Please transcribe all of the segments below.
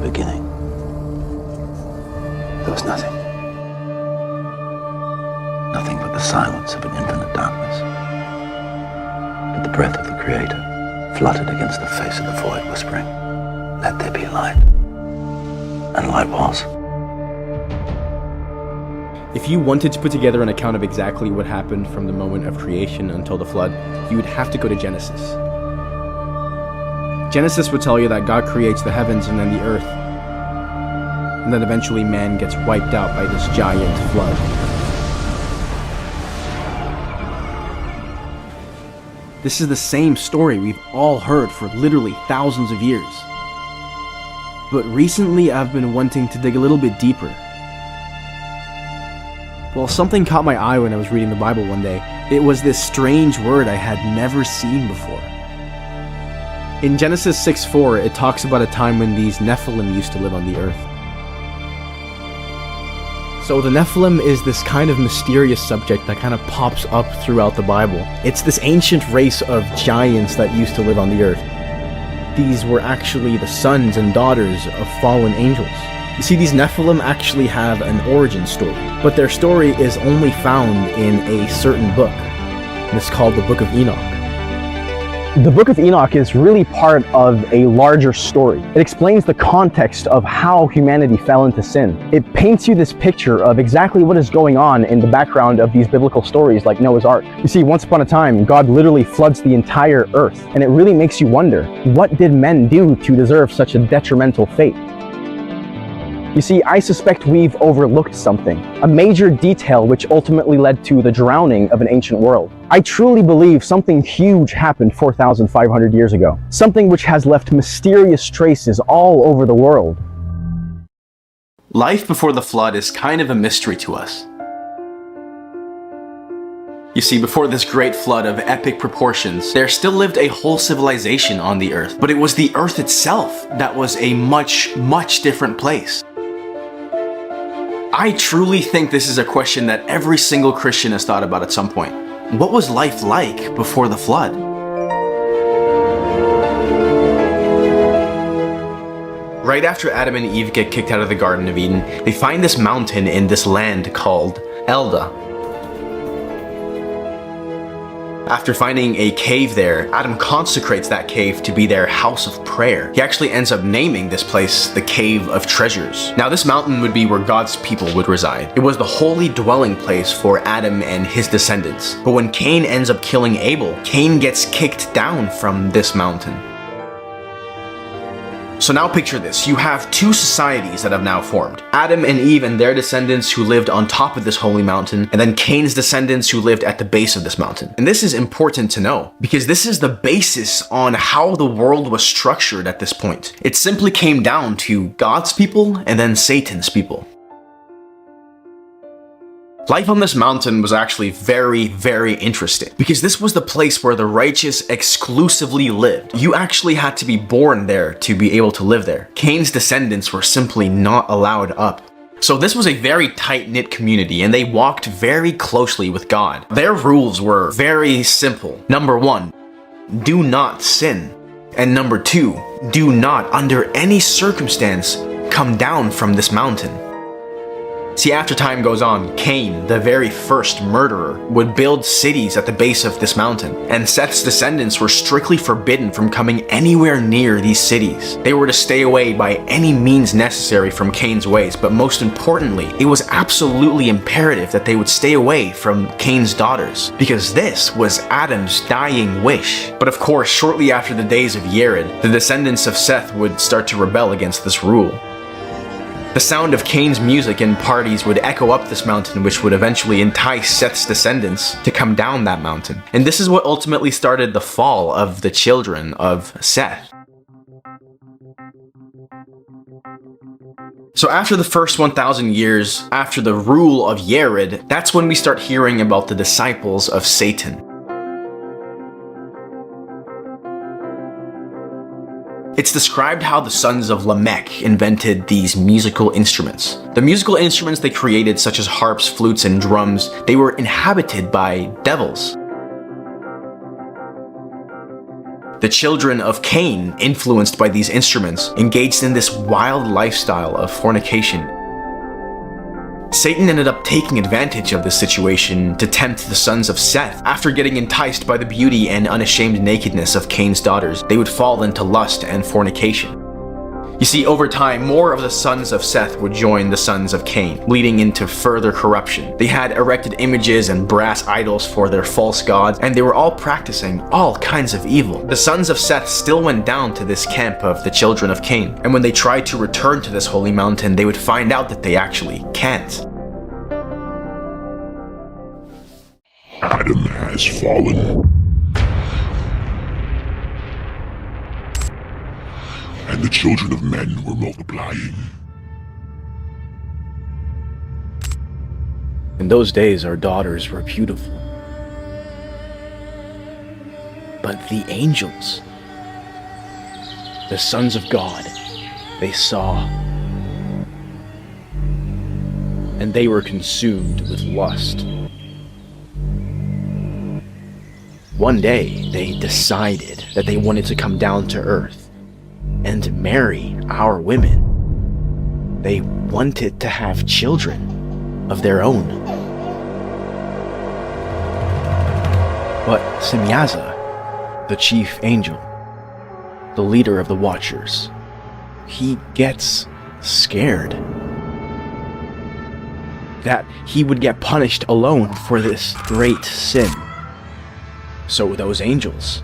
beginning, there was nothing. Nothing but the silence of an infinite darkness. But the breath of the Creator fluttered against the face of the void, whispering, "Let there be light." And light was. If you wanted to put together an account of exactly what happened from the moment of creation until the flood, you would have to go to Genesis. Genesis would tell you that God creates the heavens and then the earth, and then eventually man gets wiped out by this giant flood. This is the same story we've all heard for literally thousands of years. But recently I've been wanting to dig a little bit deeper. Well, something caught my eye when I was reading the Bible one day. It was this strange word I had never seen before. In Genesis 6:4, it talks about a time when these Nephilim used to live on the earth. So the Nephilim is this kind of mysterious subject that kind of pops up throughout the Bible. It's this ancient race of giants that used to live on the earth. These were actually the sons and daughters of fallen angels. You see, these Nephilim actually have an origin story, but their story is only found in a certain book, and it's called the Book of Enoch. The Book of Enoch is really part of a larger story. It explains the context of how humanity fell into sin. It paints you this picture of exactly what is going on in the background of these biblical stories like Noah's Ark. You see, once upon a time, God literally floods the entire earth, and it really makes you wonder, what did men do to deserve such a detrimental fate? You see, I suspect we've overlooked something, a major detail which ultimately led to the drowning of an ancient world. I truly believe something huge happened 4,500 years ago, something which has left mysterious traces all over the world. Life before the flood is kind of a mystery to us. You see, before this great flood of epic proportions, there still lived a whole civilization on the earth, but it was the earth itself that was a much, much different place. I truly think this is a question that every single Christian has thought about at some point. What was life like before the flood? Right after Adam and Eve get kicked out of the Garden of Eden, they find this mountain in this land called Elda. After finding a cave there, Adam consecrates that cave to be their house of prayer. He actually ends up naming this place the Cave of Treasures. Now, this mountain would be where God's people would reside. It was the holy dwelling place for Adam and his descendants. But when Cain ends up killing Abel, Cain gets kicked down from this mountain. So now picture this, you have two societies that have now formed. Adam and Eve and their descendants who lived on top of this holy mountain, and then Cain's descendants who lived at the base of this mountain. And this is important to know, because this is the basis on how the world was structured at this point. It simply came down to God's people and then Satan's people. Life on this mountain was actually very, very interesting, because this was the place where the righteous exclusively lived. You actually had to be born there to be able to live there. Cain's descendants were simply not allowed up. So this was a very tight-knit community, and they walked very closely with God. Their rules were very simple. Number 1, do not sin. And number 2, do not, under any circumstance, come down from this mountain. See, after time goes on, Cain, the very first murderer, would build cities at the base of this mountain, and Seth's descendants were strictly forbidden from coming anywhere near these cities. They were to stay away by any means necessary from Cain's ways, but most importantly, it was absolutely imperative that they would stay away from Cain's daughters, because this was Adam's dying wish. But of course, shortly after the days of Yared, the descendants of Seth would start to rebel against this rule. The sound of Cain's music and parties would echo up this mountain, which would eventually entice Seth's descendants to come down that mountain. And this is what ultimately started the fall of the children of Seth. So after the first 1,000 years, after the rule of Yared, that's when we start hearing about the disciples of Satan. It's described how the sons of Lamech invented these musical instruments. The musical instruments they created, such as harps, flutes, and drums, they were inhabited by devils. The children of Cain, influenced by these instruments, engaged in this wild lifestyle of fornication. Satan ended up taking advantage of this situation to tempt the sons of Seth. After getting enticed by the beauty and unashamed nakedness of Cain's daughters, they would fall into lust and fornication. You see, over time, more of the sons of Seth would join the sons of Cain, leading into further corruption. They had erected images and brass idols for their false gods, and they were all practicing all kinds of evil. The sons of Seth still went down to this camp of the children of Cain, and when they tried to return to this holy mountain, they would find out that they actually can't. Adam has fallen. And the children of men were multiplying. In those days, our daughters were beautiful. But the angels, the sons of God, they saw, and they were consumed with lust. One day, they decided that they wanted to come down to earth and marry our women. They wanted to have children of their own. But Semyaza, the chief angel, the leader of the Watchers, he gets scared that he would get punished alone for this great sin. So those angels,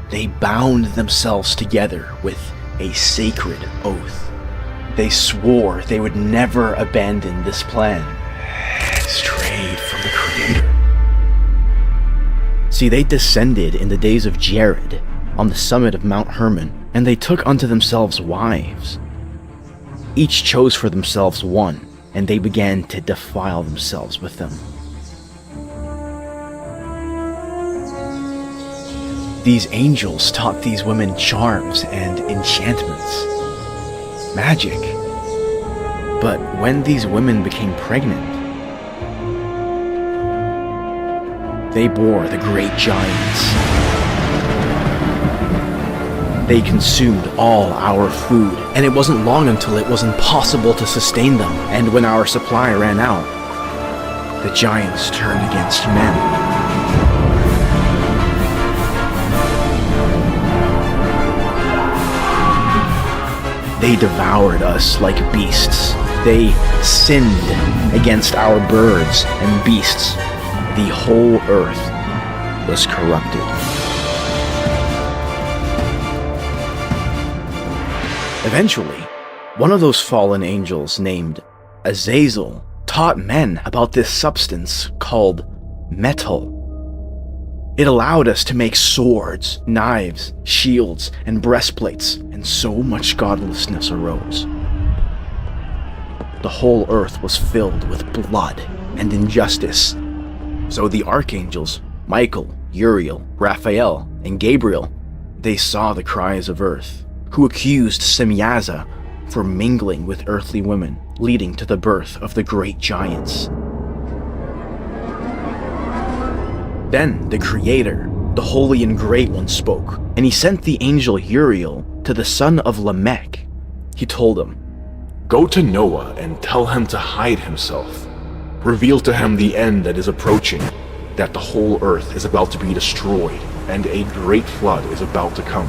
they bound themselves together with a sacred oath. They swore they would never abandon this plan, strayed from the Creator. See, they descended in the days of Jared on the summit of Mount Hermon, and they took unto themselves wives. Each chose for themselves one, and they began to defile themselves with them. These angels taught these women charms and enchantments, magic. But when these women became pregnant, they bore the great giants. They consumed all our food, and it wasn't long until it was impossible to sustain them. And when our supply ran out, the giants turned against men. They devoured us like beasts. They sinned against our birds and beasts. The whole earth was corrupted. Eventually, one of those fallen angels named Azazel taught men about this substance called metal. It allowed us to make swords, knives, shields, and breastplates, and so much godlessness arose. The whole earth was filled with blood and injustice. So the archangels, Michael, Uriel, Raphael, and Gabriel, they saw the cries of earth, who accused Semyaza for mingling with earthly women, leading to the birth of the great giants. Then the Creator, the Holy and Great One, spoke, and he sent the angel Uriel to the son of Lamech. He told him, Go to Noah and tell him to hide himself. Reveal to him the end that is approaching, that the whole earth is about to be destroyed, and a great flood is about to come.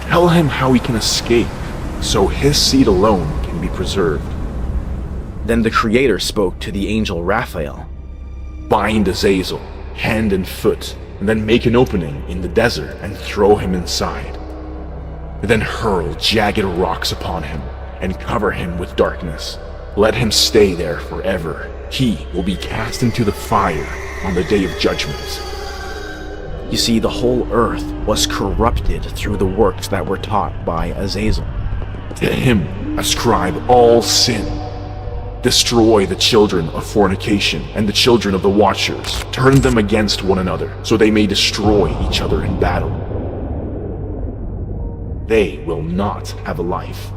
Tell him how he can escape, so his seed alone can be preserved. Then the Creator spoke to the angel Raphael. Bind Azazel, hand and foot, and then make an opening in the desert and throw him inside. Then hurl jagged rocks upon him and cover him with darkness. Let him stay there forever. He will be cast into the fire on the day of judgment. You see, the whole earth was corrupted through the works that were taught by Azazel. To him ascribe all sin. Destroy the children of fornication and the children of the Watchers. Turn them against one another, so they may destroy each other in battle. They will not have a life.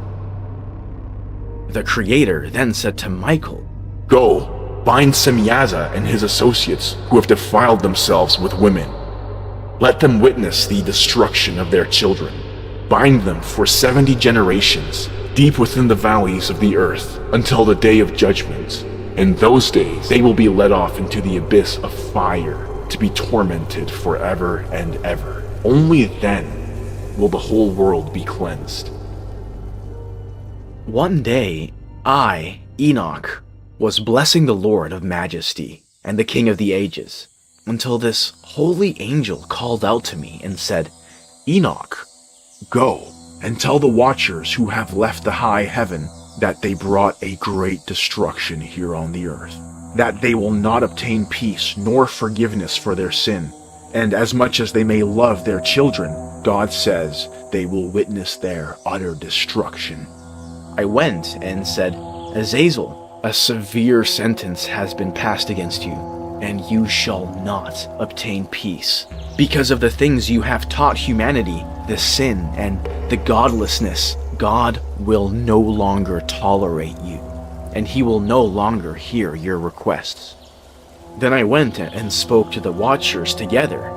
The Creator then said to Michael, Go, bind Semyaza and his associates who have defiled themselves with women. Let them witness the destruction of their children. Bind them for 70 generations, deep within the valleys of the earth, until the day of judgment. In those days they will be led off into the abyss of fire, to be tormented forever and ever. Only then will the whole world be cleansed. One day, I, Enoch, was blessing the Lord of Majesty and the King of the Ages, until this holy angel called out to me and said, "Enoch, go and tell the watchers who have left the high heaven that they brought a great destruction here on the earth, that they will not obtain peace nor forgiveness for their sin, and as much as they may love their children, God says they will witness their utter destruction." I went and said, "Azazel, a severe sentence has been passed against you, and you shall not obtain peace. Because of the things you have taught humanity, the sin and the godlessness, God will no longer tolerate you, and he will no longer hear your requests." Then I went and spoke to the watchers together,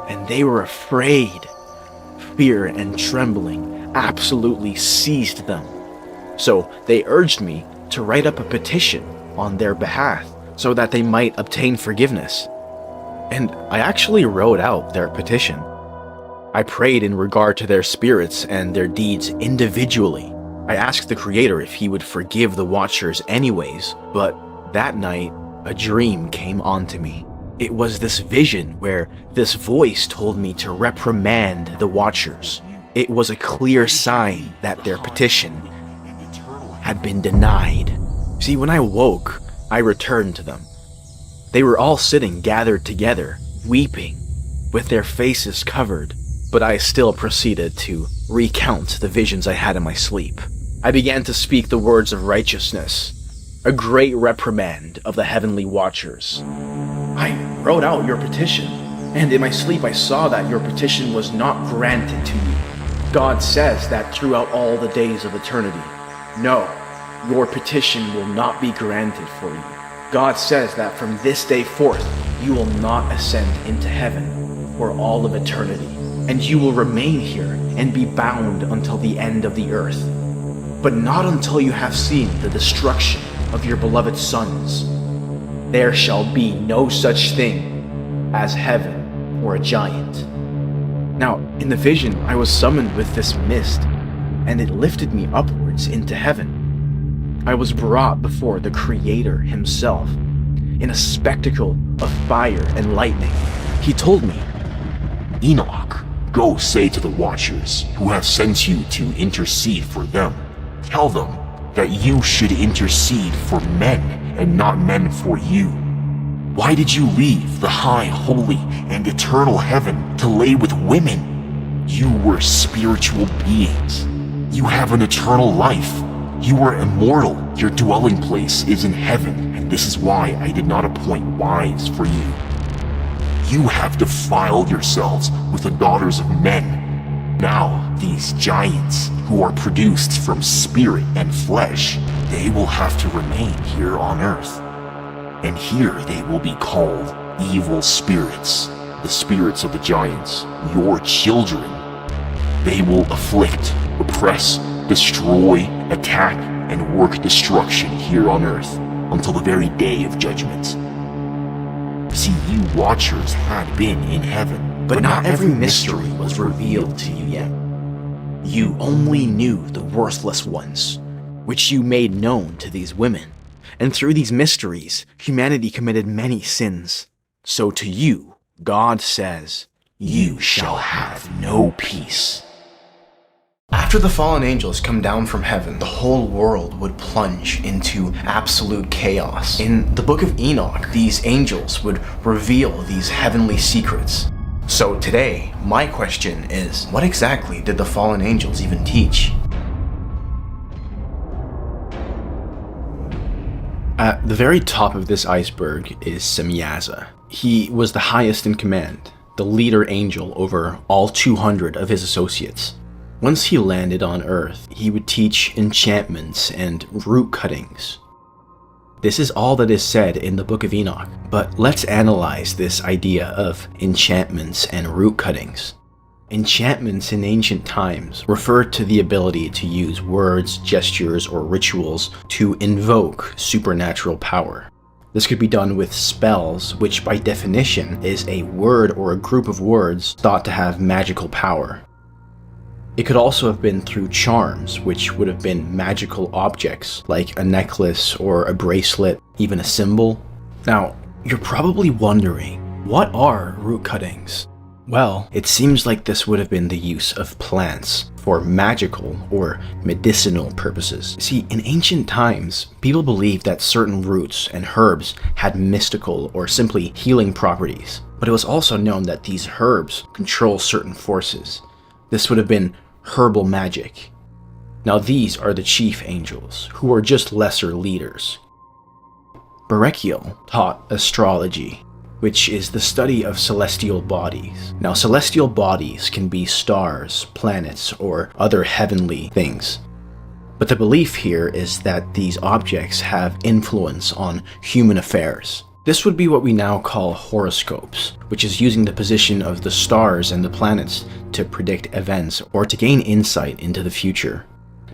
and they were afraid. Fear and trembling absolutely seized them. So they urged me to write up a petition on their behalf so that they might obtain forgiveness. And I actually wrote out their petition. I prayed in regard to their spirits and their deeds individually. I asked the Creator if he would forgive the watchers anyways, but that night, a dream came onto me. It was this vision where this voice told me to reprimand the watchers. It was a clear sign that their petition had been denied. See, when I woke, I returned to them. They were all sitting gathered together, weeping, with their faces covered, but I still proceeded to recount the visions I had in my sleep. I began to speak the words of righteousness, a great reprimand of the heavenly watchers. "I wrote out your petition, and in my sleep I saw that your petition was not granted to you. God says that throughout all the days of eternity, no, your petition will not be granted for you. God says that from this day forth, you will not ascend into heaven for all of eternity, and you will remain here and be bound until the end of the earth, but not until you have seen the destruction of your beloved sons. There shall be no such thing as heaven or a giant." Now, in the vision, I was summoned with this mist, and it lifted me upwards into heaven. I was brought before the Creator himself, in a spectacle of fire and lightning. He told me, Enoch, go say to the watchers who have sent you to intercede for them, tell them that you should intercede for men and not men for you. Why did you leave the high, holy, and eternal heaven to lay with women? You were spiritual beings. You have an eternal life. You are immortal. Your dwelling place is in heaven, and this is why I did not appoint wives for you. You have defiled yourselves with the daughters of men. Now, these giants, who are produced from spirit and flesh, they will have to remain here on earth. And here they will be called evil spirits, the spirits of the giants, your children. They will afflict, oppress, destroy, attack, and work destruction here on earth until the very day of judgment. See, you watchers had been in heaven, but not every mystery was revealed to you yet. You only knew the worthless ones, which you made known to these women. And through these mysteries, humanity committed many sins. So to you, God says, you shall have no peace. After the fallen angels come down from heaven, the whole world would plunge into absolute chaos. In the book of Enoch, these angels would reveal these heavenly secrets. So today, my question is, what exactly did the fallen angels even teach? At the very top of this iceberg is Semyaza. He was the highest in command, the leader angel over all 200 of his associates. Once he landed on Earth, he would teach enchantments and root cuttings. This is all that is said in the Book of Enoch, but let's analyze this idea of enchantments and root cuttings. Enchantments in ancient times referred to the ability to use words, gestures, or rituals to invoke supernatural power. This could be done with spells, which by definition is a word or a group of words thought to have magical power. It could also have been through charms, which would have been magical objects, like a necklace or a bracelet, even a symbol. Now, you're probably wondering, what are root cuttings? Well, it seems like this would have been the use of plants for magical or medicinal purposes. See, in ancient times, people believed that certain roots and herbs had mystical or simply healing properties, but it was also known that these herbs control certain forces. This would have been herbal magic. Now these are the chief angels, who are just lesser leaders. Barakiel taught astrology, which is the study of celestial bodies. Now celestial bodies can be stars, planets, or other heavenly things. But the belief here is that these objects have influence on human affairs. This would be what we now call horoscopes, which is using the position of the stars and the planets to predict events or to gain insight into the future.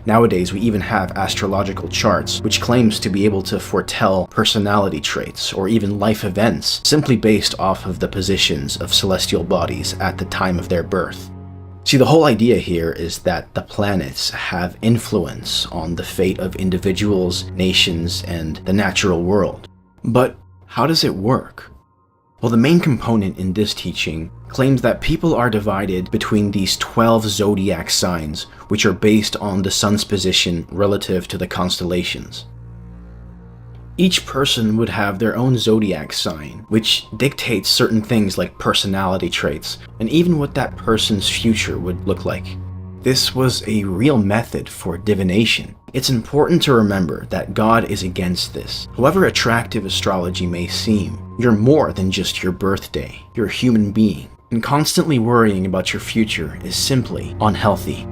Nowadays, we even have astrological charts, which claims to be able to foretell personality traits or even life events simply based off of the positions of celestial bodies at the time of their birth. See, the whole idea here is that the planets have influence on the fate of individuals, nations, and the natural world. But how does it work? Well, the main component in this teaching claims that people are divided between these 12 zodiac signs, which are based on the sun's position relative to the constellations. Each person would have their own zodiac sign, which dictates certain things like personality traits, and even what that person's future would look like. This was a real method for divination. It's important to remember that God is against this. However attractive astrology may seem, you're more than just your birthday. You're a human being, and constantly worrying about your future is simply unhealthy.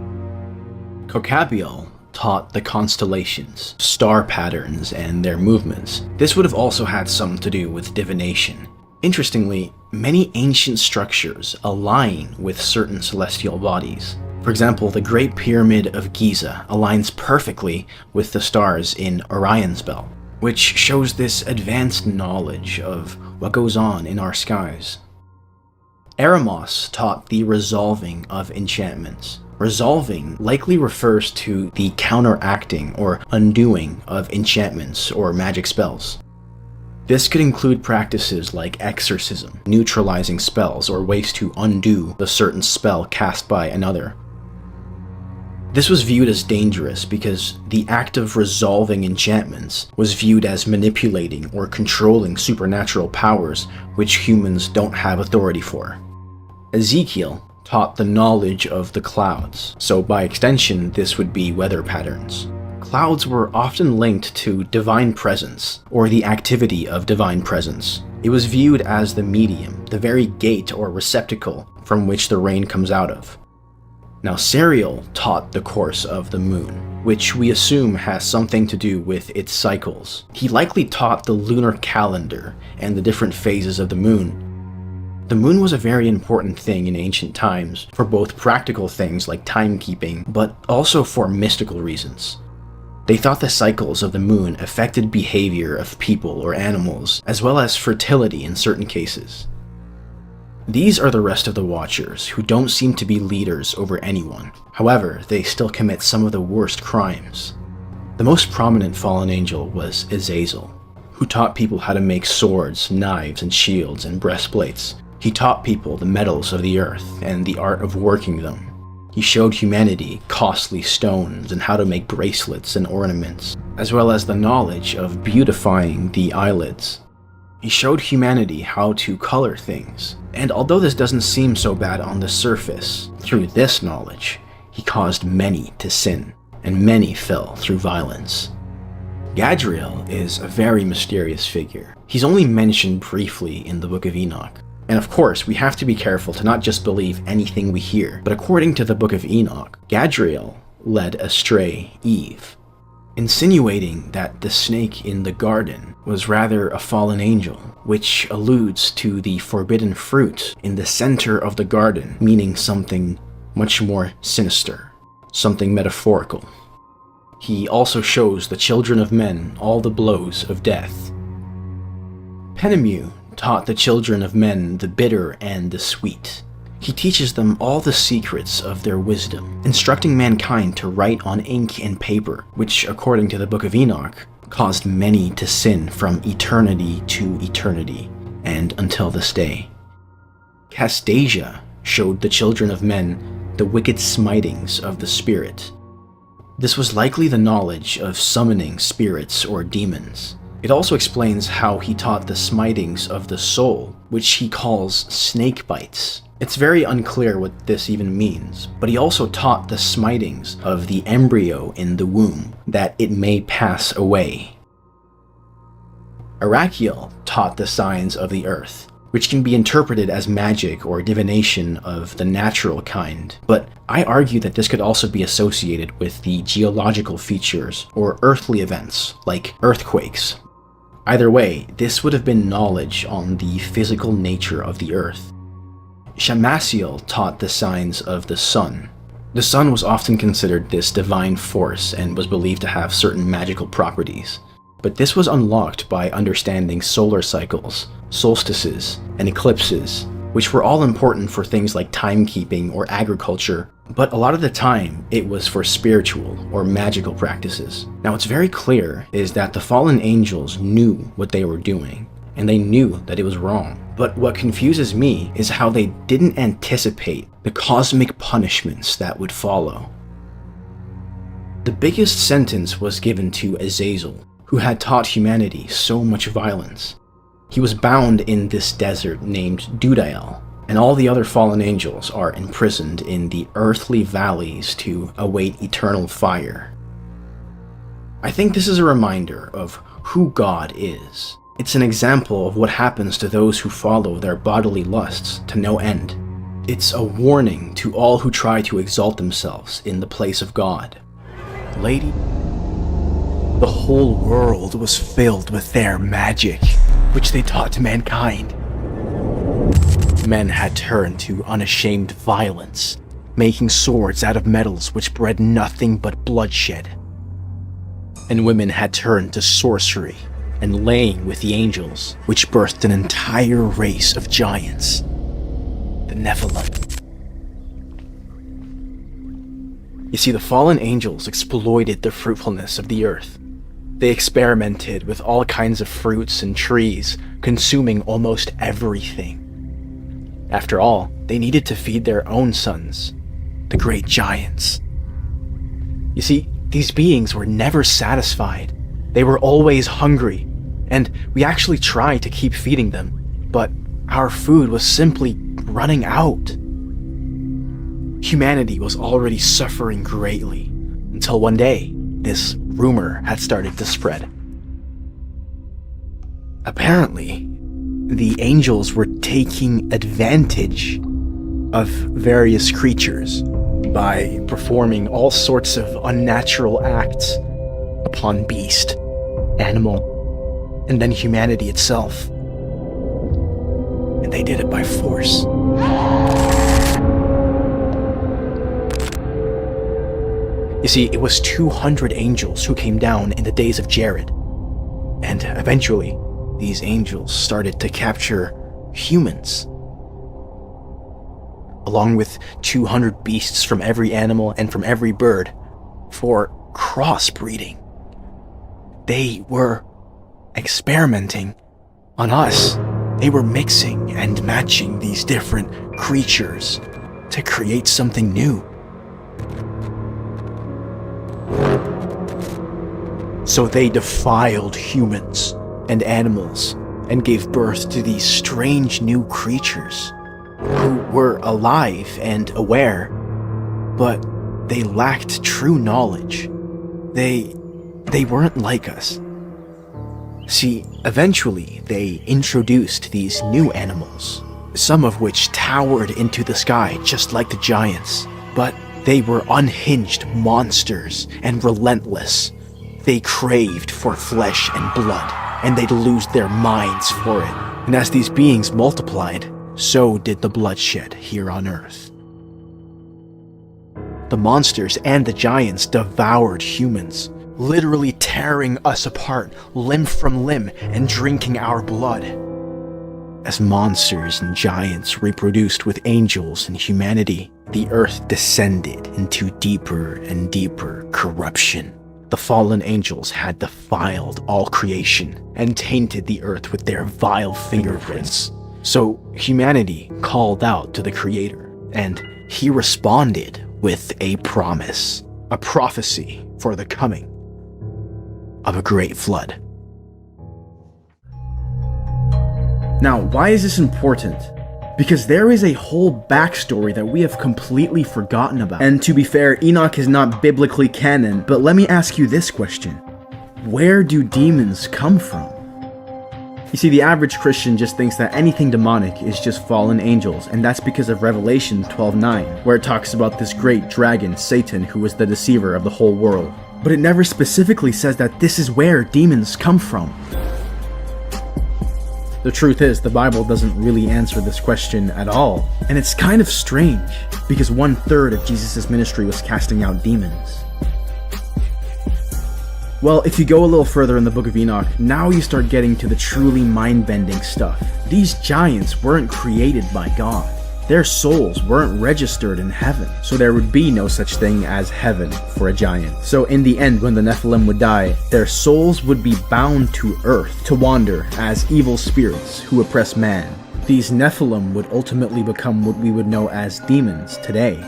Kokabiel taught the constellations, star patterns, and their movements. This would have also had something to do with divination. Interestingly, many ancient structures align with certain celestial bodies. For example, the Great Pyramid of Giza aligns perfectly with the stars in Orion's belt, which shows this advanced knowledge of what goes on in our skies. Eremos taught the resolving of enchantments. Resolving likely refers to the counteracting or undoing of enchantments or magic spells. This could include practices like exorcism, neutralizing spells, or ways to undo a certain spell cast by another. This was viewed as dangerous because the act of resolving enchantments was viewed as manipulating or controlling supernatural powers which humans don't have authority for. Ezekiel taught the knowledge of the clouds, so by extension this would be weather patterns. Clouds were often linked to divine presence, or the activity of divine presence. It was viewed as the medium, the very gate or receptacle from which the rain comes out of. Now Sariel taught the course of the moon, which we assume has something to do with its cycles. He likely taught the lunar calendar and the different phases of the moon. The moon was a very important thing in ancient times for both practical things like timekeeping, but also for mystical reasons. They thought the cycles of the moon affected behavior of people or animals, as well as fertility in certain cases. These are the rest of the Watchers, who don't seem to be leaders over anyone. However, they still commit some of the worst crimes. The most prominent fallen angel was Azazel, who taught people how to make swords, knives, and shields, and breastplates. He taught people the metals of the earth and the art of working them. He showed humanity costly stones and how to make bracelets and ornaments, as well as the knowledge of beautifying the eyelids. He showed humanity how to color things, and although this doesn't seem so bad on the surface, through this knowledge, he caused many to sin, and many fell through violence. Gadriel is a very mysterious figure. He's only mentioned briefly in the Book of Enoch. And of course, we have to be careful to not just believe anything we hear, but according to the Book of Enoch, Gadriel led astray Eve. insinuating that the snake in the garden was rather a fallen angel, which alludes to the forbidden fruit in the center of the garden, meaning something much more sinister, something metaphorical. He also shows the children of men all the blows of death. Penemu taught the children of men the bitter and the sweet. He teaches them all the secrets of their wisdom, instructing mankind to write on ink and paper, which, according to the Book of Enoch, caused many to sin from eternity to eternity, and until this day. Casdasia showed the children of men the wicked smitings of the spirit. This was likely the knowledge of summoning spirits or demons. It also explains how he taught the smitings of the soul, which he calls snake bites. It's very unclear what this even means, but he also taught the smitings of the embryo in the womb, that it may pass away. Arachiel taught the signs of the earth, which can be interpreted as magic or divination of the natural kind, but I argue that this could also be associated with the geological features or earthly events, like earthquakes. Either way, this would have been knowledge on the physical nature of the earth. Shamasiel taught the signs of the sun. The sun was often considered this divine force and was believed to have certain magical properties, but this was unlocked by understanding solar cycles, solstices, and eclipses, which were all important for things like timekeeping or agriculture, but a lot of the time it was for spiritual or magical practices. Now, what's very clear is that the fallen angels knew what they were doing, and they knew that it was wrong. But what confuses me is how they didn't anticipate the cosmic punishments that would follow. The biggest sentence was given to Azazel, who had taught humanity so much violence. He was bound in this desert named Dudael, and all the other fallen angels are imprisoned in the earthly valleys to await eternal fire. I think this is a reminder of who God is. It's an example of what happens to those who follow their bodily lusts to no end. It's a warning to all who try to exalt themselves in the place of God. Lady, the whole world was filled with their magic, which they taught to mankind. Men had turned to unashamed violence, making swords out of metals which bred nothing but bloodshed. And women had turned to sorcery and laying with the angels, which birthed an entire race of giants, the Nephilim. You see, the fallen angels exploited the fruitfulness of the earth. They experimented with all kinds of fruits and trees, consuming almost everything. After all, they needed to feed their own sons, the great giants. You see, these beings were never satisfied. They were always hungry, and we actually tried to keep feeding them, but our food was simply running out. Humanity was already suffering greatly, until one day, this rumor had started to spread. Apparently, the angels were taking advantage of various creatures by performing all sorts of unnatural acts upon beast, animal, and then humanity itself. And they did it by force. You see, it was 200 angels who came down in the days of Jared. And eventually, these angels started to capture humans, along with 200 beasts from every animal and from every bird, for crossbreeding. They were experimenting on us. They were mixing and matching these different creatures to create something new. So they defiled humans and animals and gave birth to these strange new creatures who were alive and aware, but they lacked true knowledge. They weren't like us. See, eventually they introduced these new animals, some of which towered into the sky just like the giants, but they were unhinged monsters and relentless. They craved for flesh and blood, and they'd lose their minds for it. And as these beings multiplied, so did the bloodshed here on Earth. The monsters and the giants devoured humans, literally tearing us apart, limb from limb, and drinking our blood. As monsters and giants reproduced with angels and humanity, the earth descended into deeper and deeper corruption. The fallen angels had defiled all creation and tainted the earth with their vile fingerprints. So humanity called out to the Creator, and he responded with a promise, a prophecy for the coming of a great flood. Now, why is this important? Because there is a whole backstory that we have completely forgotten about. And to be fair, Enoch is not biblically canon, but let me ask you this question. Where do demons come from? You see, the average Christian just thinks that anything demonic is just fallen angels, and that's because of Revelation 12:9, where it talks about this great dragon, Satan, who is the deceiver of the whole world. But it never specifically says that this is where demons come from. The truth is, the Bible doesn't really answer this question at all. And it's kind of strange, because 1/3 of Jesus' ministry was casting out demons. Well, if you go a little further in the book of Enoch, now you start getting to the truly mind-bending stuff. These giants weren't created by God. Their souls weren't registered in heaven, so there would be no such thing as heaven for a giant. So in the end, when the Nephilim would die, their souls would be bound to earth to wander as evil spirits who oppress man. These Nephilim would ultimately become what we would know as demons today.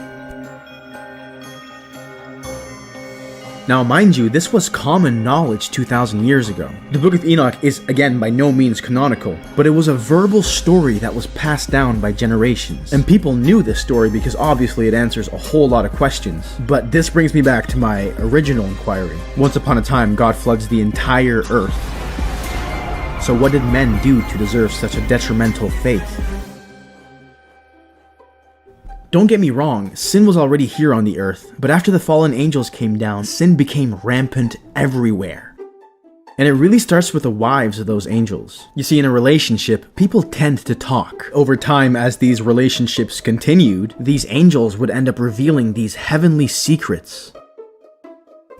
Now, mind you, this was common knowledge 2,000 years ago. The Book of Enoch is, again, by no means canonical, but it was a verbal story that was passed down by generations. And people knew this story because obviously it answers a whole lot of questions. But this brings me back to my original inquiry. Once upon a time, God floods the entire earth. So what did men do to deserve such a detrimental fate? Don't get me wrong, sin was already here on the earth, but after the fallen angels came down, sin became rampant everywhere. And it really starts with the wives of those angels. You see, in a relationship, people tend to talk. Over time, as these relationships continued, these angels would end up revealing these heavenly secrets.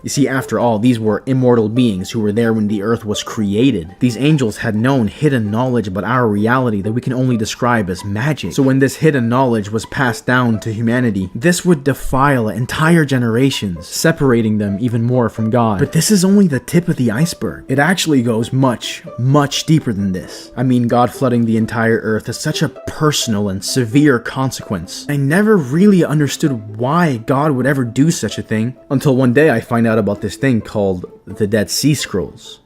You see, after all, these were immortal beings who were there when the earth was created. These angels had known hidden knowledge about our reality that we can only describe as magic. So when this hidden knowledge was passed down to humanity, this would defile entire generations, separating them even more from God. But this is only the tip of the iceberg. It actually goes much, much deeper than this. I mean, God flooding the entire earth is such a personal and severe consequence. I never really understood why God would ever do such a thing, until one day I find out about this thing called the Dead Sea Scrolls.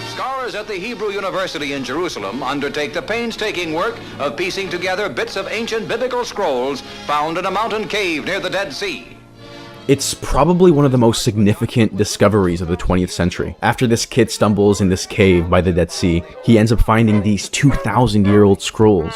Scholars at the Hebrew University in Jerusalem undertake the painstaking work of piecing together bits of ancient biblical scrolls found in a mountain cave near the Dead Sea. It's probably one of the most significant discoveries of the 20th century. After this kid stumbles in this cave by the Dead Sea, he ends up finding these 2,000-year-old scrolls.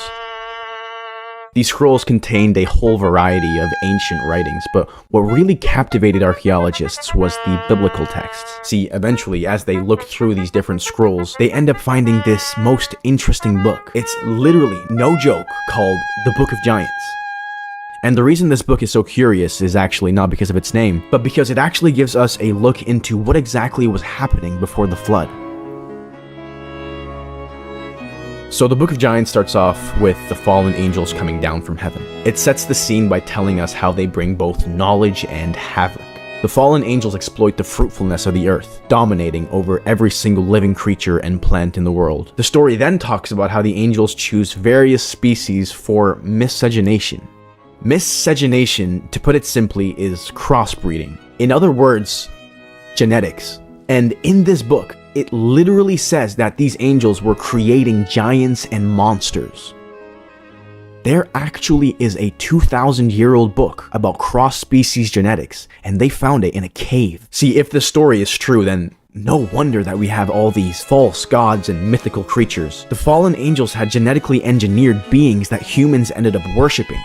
These scrolls contained a whole variety of ancient writings, but what really captivated archaeologists was the biblical texts. See, eventually, as they look through these different scrolls, they end up finding this most interesting book. It's literally, no joke, called the Book of Giants. And the reason this book is so curious is actually not because of its name, but because it actually gives us a look into what exactly was happening before the flood. So the Book of Giants starts off with the fallen angels coming down from heaven. It sets the scene by telling us how they bring both knowledge and havoc. The fallen angels exploit the fruitfulness of the earth, dominating over every single living creature and plant in the world. The story then talks about how the angels choose various species for miscegenation. Miscegenation, to put it simply, is crossbreeding. In other words, genetics. And in this book, it literally says that these angels were creating giants and monsters. There actually is a 2,000-year-old book about cross-species genetics, and they found it in a cave. See, if the story is true, then no wonder that we have all these false gods and mythical creatures. The fallen angels had genetically engineered beings that humans ended up worshipping.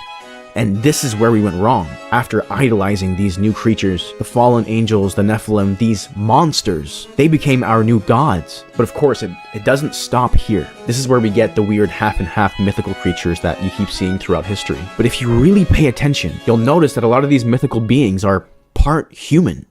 And this is where we went wrong. After idolizing these new creatures, the fallen angels, the Nephilim, these monsters, they became our new gods. But of course, it doesn't stop here. This is where we get the weird half and half mythical creatures that you keep seeing throughout history. But if you really pay attention, you'll notice that a lot of these mythical beings are part human.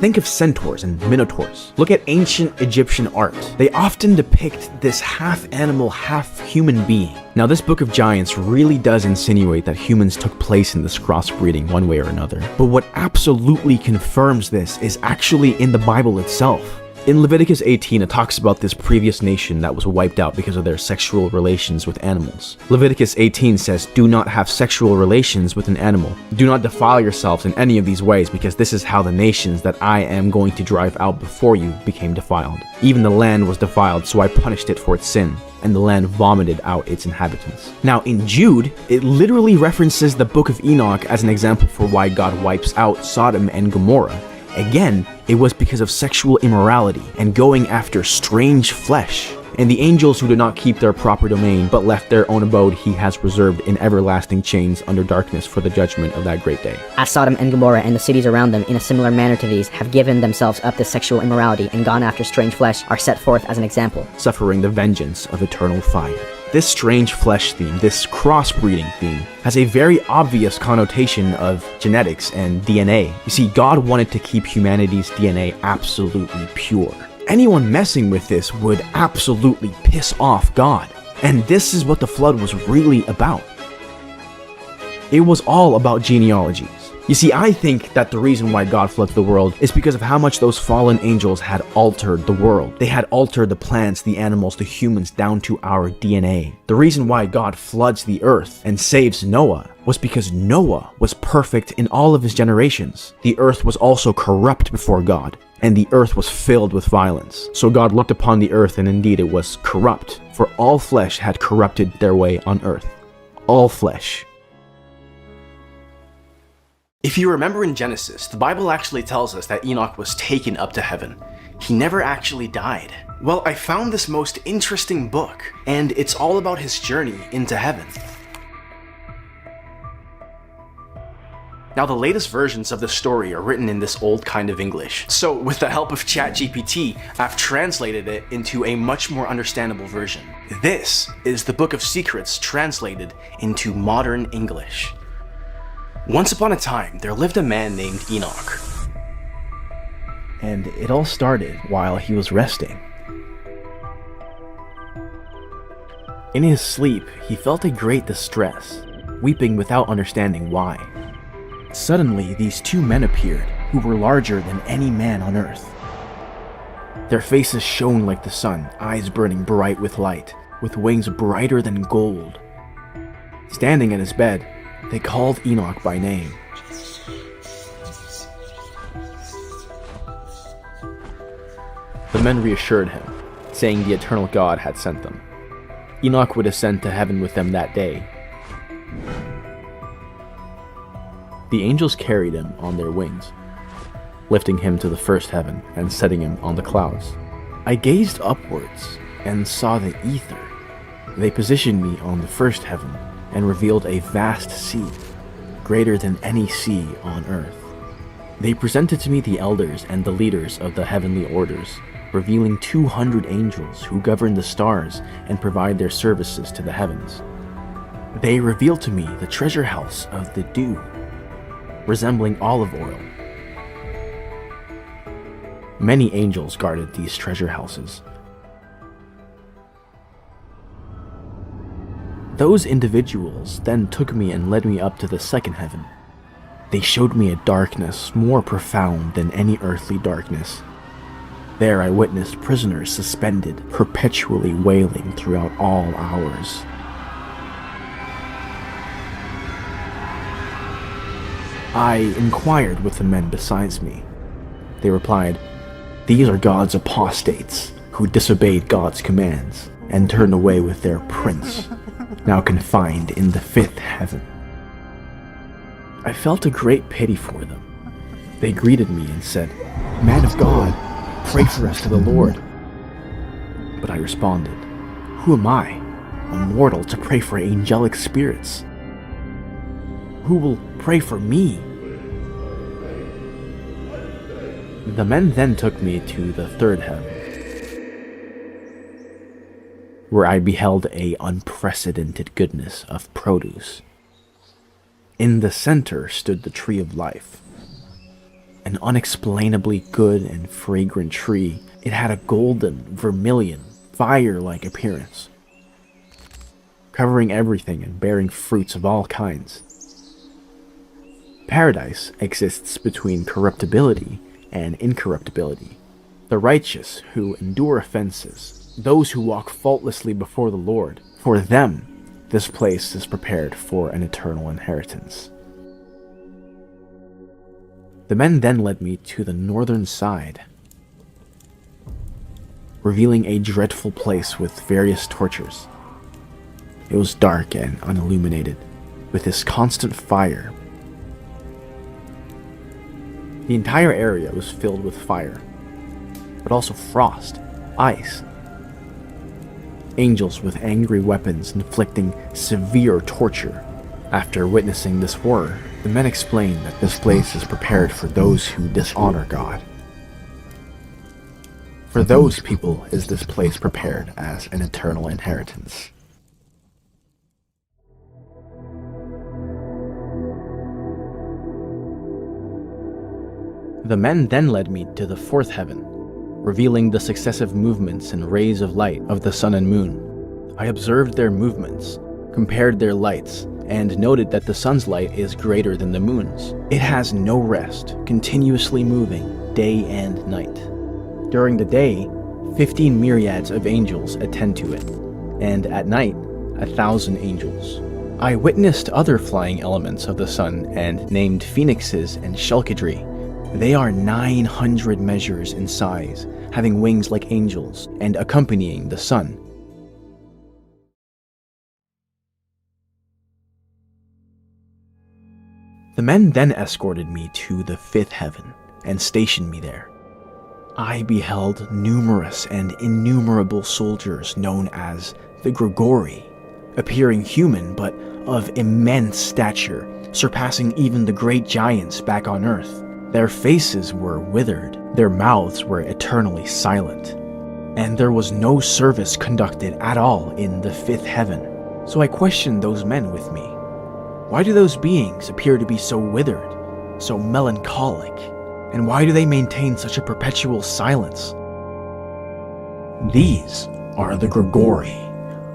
Think of centaurs and minotaurs. Look at ancient Egyptian art. They often depict this half animal, half human being. Now, this Book of Giants really does insinuate that humans took place in this crossbreeding one way or another. But what absolutely confirms this is actually in the Bible itself. In Leviticus 18, it talks about this previous nation that was wiped out because of their sexual relations with animals. Leviticus 18 says, "Do not have sexual relations with an animal. Do not defile yourselves in any of these ways, because this is how the nations that I am going to drive out before you became defiled. Even the land was defiled, so I punished it for its sin, and the land vomited out its inhabitants." Now, in Jude, it literally references the Book of Enoch as an example for why God wipes out Sodom and Gomorrah. Again, it was because of sexual immorality and going after strange flesh. And the angels who did not keep their proper domain, but left their own abode, he has reserved in everlasting chains under darkness for the judgment of that great day. As Sodom and Gomorrah and the cities around them, in a similar manner to these, have given themselves up to sexual immorality and gone after strange flesh, are set forth as an example, suffering the vengeance of eternal fire. This strange flesh theme, this crossbreeding theme, has a very obvious connotation of genetics and DNA. You see, God wanted to keep humanity's DNA absolutely pure. Anyone messing with this would absolutely piss off God. And this is what the flood was really about. It was all about genealogies. You see, I think that the reason why God floods the world is because of how much those fallen angels had altered the world. They had altered the plants, the animals, the humans, down to our DNA. The reason why God floods the earth and saves Noah was because Noah was perfect in all of his generations. The earth was also corrupt before God, and the earth was filled with violence. So God looked upon the earth, and indeed it was corrupt, for all flesh had corrupted their way on earth. All flesh. If you remember in Genesis, the Bible actually tells us that Enoch was taken up to heaven. He never actually died. Well, I found this most interesting book, and it's all about his journey into heaven. Now, the latest versions of the story are written in this old kind of English. So, with the help of ChatGPT, I've translated it into a much more understandable version. This is the Book of Secrets translated into modern English. Once upon a time, there lived a man named Enoch. And it all started while he was resting. In his sleep, he felt a great distress, weeping without understanding why. Suddenly, these two men appeared, who were larger than any man on earth. Their faces shone like the sun, eyes burning bright with light, with wings brighter than gold. Standing at his bed, they called Enoch by name. The men reassured him, saying the eternal God had sent them. Enoch would ascend to heaven with them that day. The angels carried him on their wings, lifting him to the first heaven and setting him on the clouds. I gazed upwards and saw the ether. They positioned me on the first heaven and revealed a vast sea, greater than any sea on earth. They presented to me the elders and the leaders of the heavenly orders, revealing 200 angels who govern the stars and provide their services to the heavens. They revealed to me the treasure house of the dew, resembling olive oil. Many angels guarded these treasure houses. Those individuals then took me and led me up to the second heaven. They showed me a darkness more profound than any earthly darkness. There I witnessed prisoners suspended, perpetually wailing throughout all hours. I inquired with the men besides me. They replied, "These are God's apostates, who disobeyed God's commands and turned away with their prince, now confined in the fifth heaven." I felt a great pity for them. They greeted me and said, "Man of God, pray for us to the Lord." But I responded, "Who am I, a mortal, to pray for angelic spirits?" who will pray for me?" The men then took me to the third heaven, where I beheld a unprecedented goodness of produce. In the center stood the tree of life, an unexplainably good and fragrant tree. It had a golden, vermilion, fire-like appearance, covering everything and bearing fruits of all kinds. Paradise exists between corruptibility and incorruptibility. The righteous who endure offenses, those who walk faultlessly before the Lord, for them this place is prepared for an eternal inheritance. The men then led me to the northern side, revealing a dreadful place with various tortures. It was dark and unilluminated, with this constant fire. The entire area was filled with fire, but also frost, ice. Angels with angry weapons inflicting severe torture. After witnessing this horror, the men explained that this place is prepared for those who dishonor God. For those people is this place prepared as an eternal inheritance. The men then led me to the fourth heaven, revealing the successive movements and rays of light of the sun and moon. I observed their movements, compared their lights, and noted that the sun's light is greater than the moon's. It has no rest, continuously moving day and night. During the day, 15 myriads of angels attend to it, and at night, 1,000 angels. I witnessed other flying elements of the sun and named phoenixes and shalkidri. They are 900 measures in size, having wings like angels, and accompanying the sun. The men then escorted me to the fifth heaven, and stationed me there. I beheld numerous and innumerable soldiers known as the Grigori, appearing human but of immense stature, surpassing even the great giants back on Earth. Their faces were withered, their mouths were eternally silent, and there was no service conducted at all in the fifth heaven. So I questioned those men with me. Why do those beings appear to be so withered, so melancholic, and why do they maintain such a perpetual silence? These are the Grigori,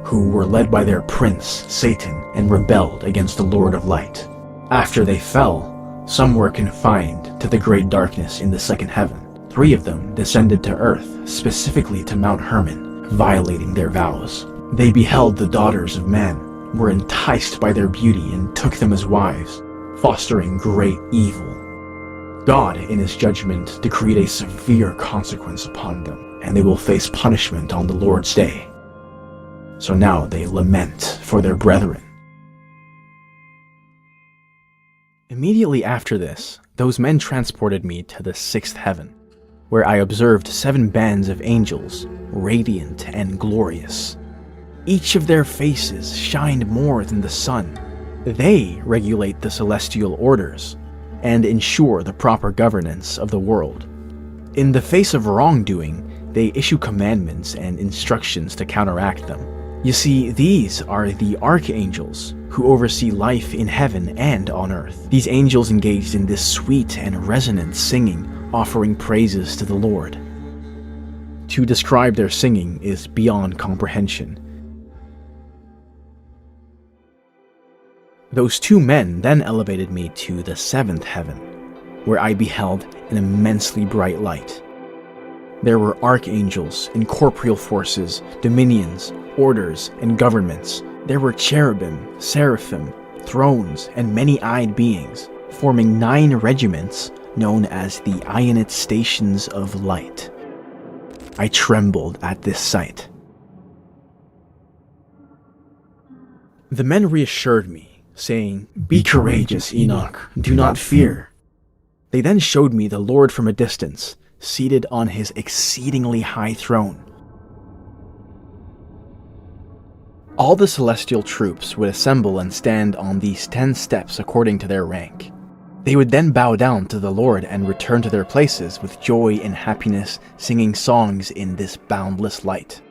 who were led by their prince, Satan, and rebelled against the Lord of Light. After they fell, some were confined to the great darkness in the second heaven. 3 of them descended to earth, specifically to Mount Hermon, violating their vows. They beheld the daughters of man, were enticed by their beauty, and took them as wives, fostering great evil. God, in his judgment, decreed a severe consequence upon them, and they will face punishment on the Lord's day. So now they lament for their brethren. Immediately after this, those men transported me to the sixth heaven, where I observed 7 bands of angels, radiant and glorious. Each of their faces shined more than the sun. They regulate the celestial orders, and ensure the proper governance of the world. In the face of wrongdoing, they issue commandments and instructions to counteract them. You see, these are the archangels, who oversee life in heaven and on earth. These angels engaged in this sweet and resonant singing, offering praises to the Lord. To describe their singing is beyond comprehension. Those 2 men then elevated me to the 7th heaven, where I beheld an immensely bright light. There were archangels, incorporeal forces, dominions, orders, and governments. There were cherubim, seraphim, thrones, and many-eyed beings, forming 9 regiments known as the Ionate Stations of Light. I trembled at this sight. The men reassured me, saying, "Be courageous, Enoch, do not fear." They then showed me the Lord from a distance, seated on his exceedingly high throne. All the celestial troops would assemble and stand on these 10 steps according to their rank. They would then bow down to the Lord and return to their places with joy and happiness, singing songs in this boundless light.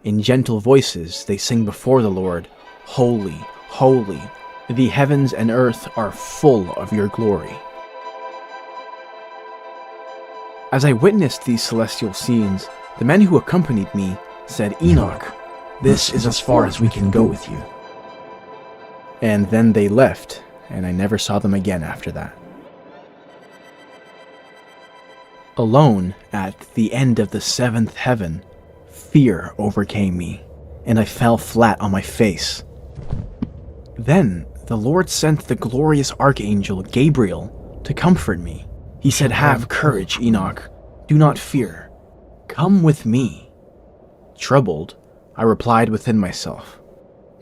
In gentle voices, they sing before the Lord, "Holy, holy, the heavens and earth are full of your glory." As I witnessed these celestial scenes, the men who accompanied me said, "Enoch, this is as far as we can go with you." And then they left, and I never saw them again after that. Alone, at the end of the 7th heaven, fear overcame me, and I fell flat on my face. Then the Lord sent the glorious archangel Gabriel to comfort me. He said, "Have courage, Enoch. Do not fear. Come with me." Troubled, I replied within myself,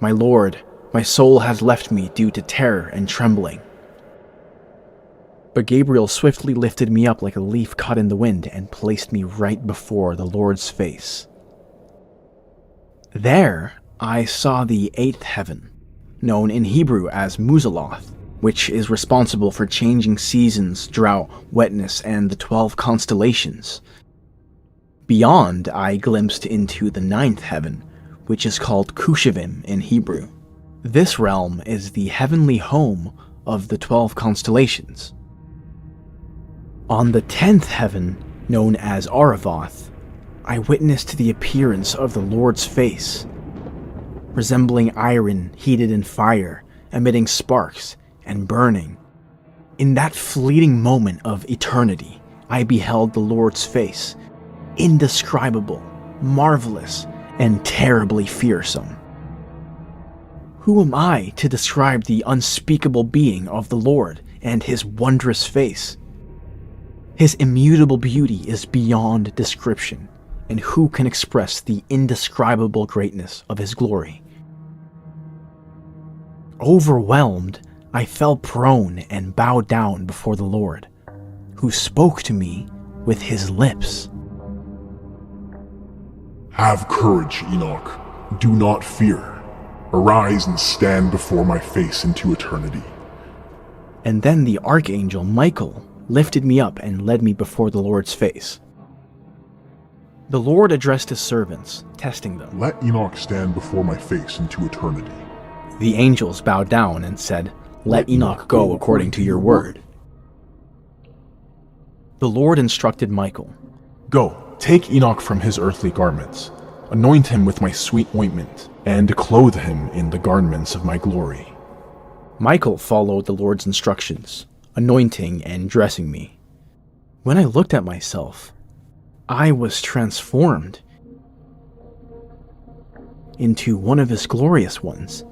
"My Lord, my soul has left me due to terror and trembling." But Gabriel swiftly lifted me up like a leaf caught in the wind and placed me right before the Lord's face. There, I saw the 8th heaven, known in Hebrew as Muzaloth, which is responsible for changing seasons, drought, wetness, and the 12 constellations. Beyond, I glimpsed into the 9th heaven, which is called Kushivim in Hebrew. This realm is the heavenly home of the 12 constellations. On the 10th heaven, known as Aravoth, I witnessed the appearance of the Lord's face, resembling iron heated in fire, emitting sparks and burning. In that fleeting moment of eternity, I beheld the Lord's face, indescribable, marvelous, and terribly fearsome. Who am I to describe the unspeakable being of the Lord and his wondrous face? His immutable beauty is beyond description, and who can express the indescribable greatness of his glory? Overwhelmed, I fell prone and bowed down before the Lord, who spoke to me with his lips. Have courage, Enoch. Do not fear. Arise and stand before my face into eternity. And then the archangel Michael lifted me up and led me before the Lord's face. The Lord addressed his servants, testing them. Let Enoch stand before my face into eternity. The angels bowed down and said, "Let Enoch go according to your word." The Lord instructed Michael, Go, take Enoch from his earthly garments, anoint him with my sweet ointment, and clothe him in the garments of my glory. Michael followed the Lord's instructions, anointing and dressing me. When I looked at myself, I was transformed into one of his glorious ones.